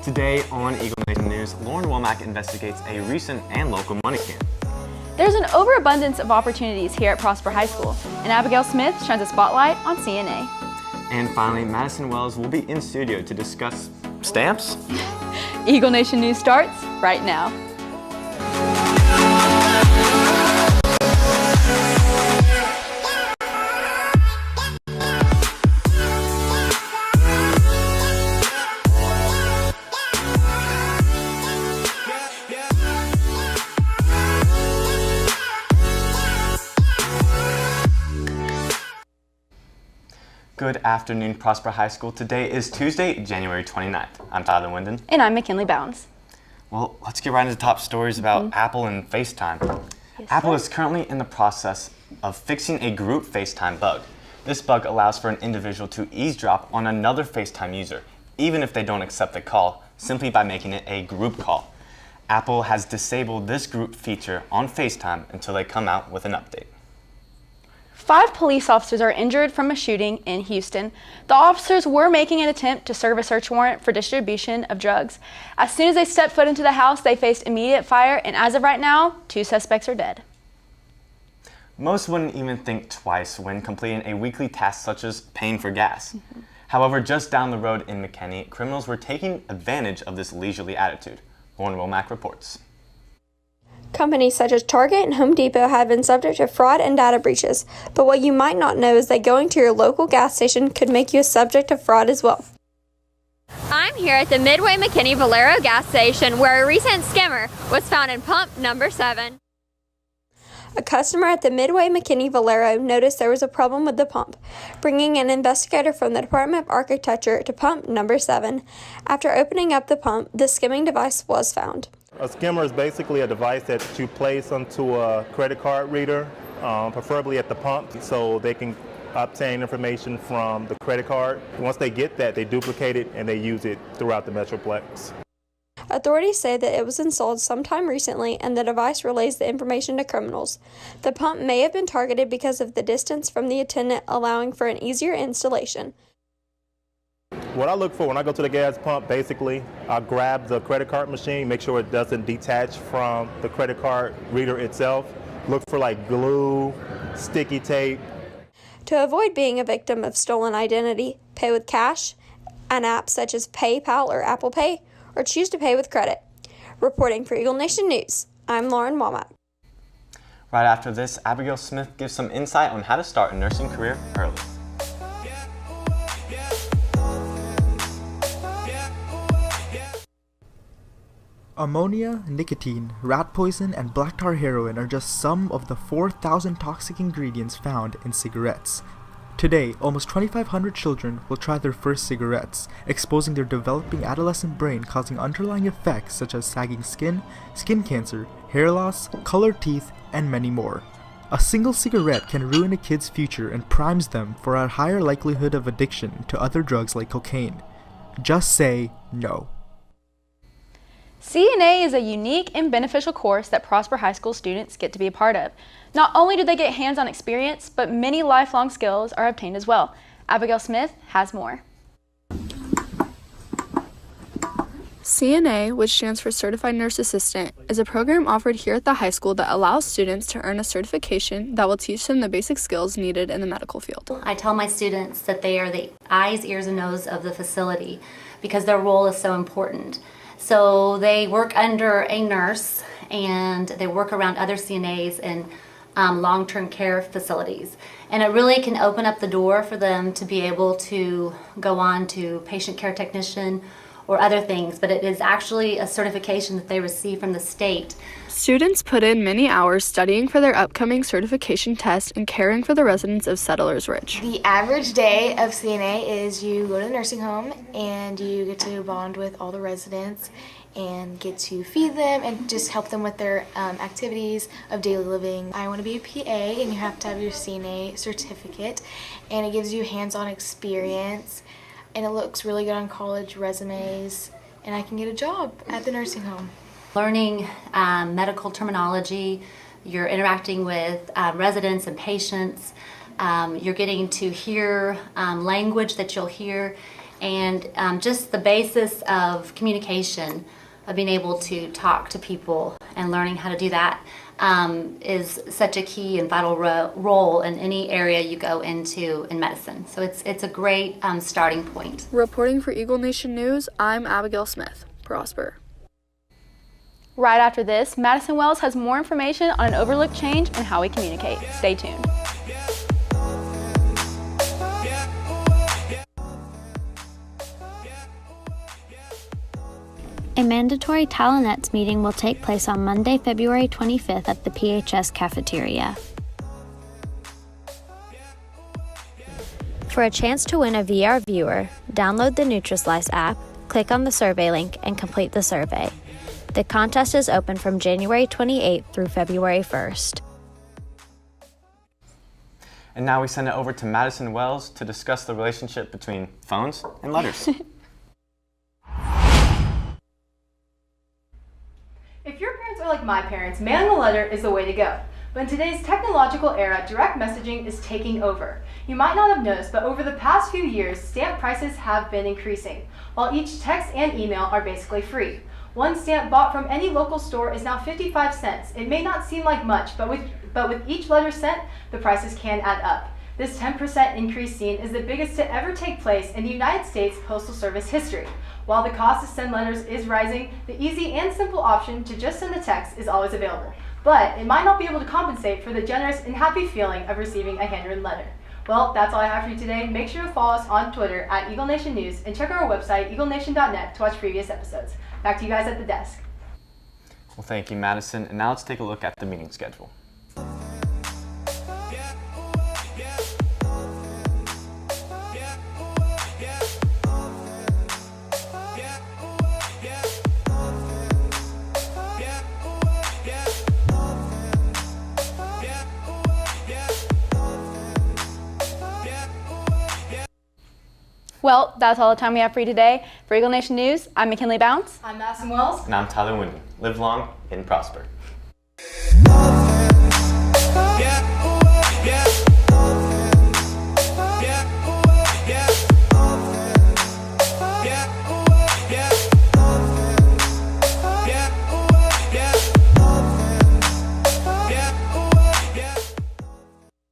Today on Eagle Nation News, Lauren Womack investigates a recent and local money scam. There's an overabundance of opportunities here at Prosper High School, and Abigail Smith shines a spotlight on CNA. And finally, Madison Wells will be in studio to discuss stamps. Eagle Nation News starts right now. Good afternoon, Prosper High School. Today is Tuesday, January 29th. I'm Tyler Winden. And I'm McKinley Bounds. Well, let's get right into the top stories about Apple and FaceTime. Yes, Apple sir. is currently in the process of fixing a group FaceTime bug. This bug allows for an individual to eavesdrop on another FaceTime user, even if they don't accept the call, simply by making it a group call. Apple has disabled this group feature on FaceTime until they come out with an update. 5 police officers are injured from a shooting in Houston. The officers were making an attempt to serve a search warrant for distribution of drugs. As soon as they stepped foot into the house, they faced immediate fire, and as of right now, 2 suspects are dead. Most wouldn't even think twice when completing a weekly task such as paying for gas. However, just down the road in McKinney, criminals were taking advantage of this leisurely attitude. Lauren Womack reports. Companies such as Target and Home Depot have been subject to fraud and data breaches, but what you might not know is that going to your local gas station could make you a subject of fraud as well. I'm here at the Midway McKinney Valero gas station where a recent scammer was found in pump number 7. A customer at the Midway McKinney Valero noticed there was a problem with the pump, bringing an investigator from the Department of Architecture to pump number 7. After opening up the pump, the skimming device was found. A skimmer is basically a device that you place onto a credit card reader, preferably at the pump, so they can obtain information from the credit card. Once they get that, they duplicate it and they use it throughout the Metroplex. Authorities say that it was installed sometime recently and the device relays the information to criminals. The pump may have been targeted because of the distance from the attendant, allowing for an easier installation. What I look for when I go to the gas pump, basically, I grab the credit card machine, make sure it doesn't detach from the credit card reader itself. Look for like glue, sticky tape. To avoid being a victim of stolen identity, pay with cash, an app such as PayPal or Apple Pay, or choose to pay with credit. Reporting for Eagle Nation News, I'm Lauren Womack. Right after this, Abigail Smith gives some insight on how to start a nursing career early. Ammonia, nicotine, rat poison, and black tar heroin are just some of the 4,000 toxic ingredients found in cigarettes. Today, almost 2,500 children will try their first cigarettes, exposing their developing adolescent brain, causing underlying effects such as sagging skin, skin cancer, hair loss, colored teeth, and many more. A single cigarette can ruin a kid's future and primes them for a higher likelihood of addiction to other drugs like cocaine. Just say no. CNA is a unique and beneficial course that Prosper High School students get to be a part of. Not only do they get hands-on experience, but many lifelong skills are obtained as well. Abigail Smith has more. CNA, which stands for Certified Nurse Assistant, is a program offered here at the high school that allows students to earn a certification that will teach them the basic skills needed in the medical field. I tell my students that they are the eyes, ears, and nose of the facility because their role is so important. So they work under a nurse and they work around other CNAs in long-term care facilities. And it really can open up the door for them to be able to go on to patient care technician or other things, but it is actually a certification that they receive from the state. Students put in many hours studying for their upcoming certification test and caring for the residents of Settlers Ridge. The average day of CNA is you go to the nursing home and you get to bond with all the residents and get to feed them and just help them with their activities of daily living. I want to be a PA and you have to have your CNA certificate, and it gives you hands-on experience and it looks really good on college resumes, and I can get a job at the nursing home. Learning medical terminology, You're interacting with residents and patients. You're getting to hear language that you'll hear, and just the basis of communication, of being able to talk to people and learning how to do that is such a key and vital role in any area you go into in medicine. So it's a great starting point. Reporting for Eagle Nation News, I'm Abigail Smith. Prosper. Right after this, Madison Wells has more information on an overlooked change and how we communicate. Stay tuned. A mandatory Talenets meeting will take place on Monday, February 25th at the PHS cafeteria. For a chance to win a VR viewer, download the NutriSlice app, click on the survey link, and complete the survey. The contest is open from January 28th through February 1st. And now we send it over to Madison Wells to discuss the relationship between phones and letters. If your parents are like my parents, mailing a letter is the way to go. But in today's technological era, direct messaging is taking over. You might not have noticed, but over the past few years, stamp prices have been increasing, while each text and email are basically free. One stamp bought from any local store is now 55 cents. It may not seem like much, but with each letter sent, the prices can add up. This 10% increase seen is the biggest to ever take place in the United States Postal Service history. While the cost to send letters is rising, the easy and simple option to just send a text is always available. But it might not be able to compensate for the generous and happy feeling of receiving a handwritten letter. Well, that's all I have for you today. Make sure to follow us on Twitter at Eagle Nation News and check out our website, eaglenation.net, to watch previous episodes. Back to you guys at the desk. Well, thank you, Madison. And now let's take a look at the meeting schedule. Well, that's all the time we have for you today. For Eagle Nation News, I'm McKinley Bounce. I'm Madison Wells. And I'm Tyler Wyndham. Live long and prosper.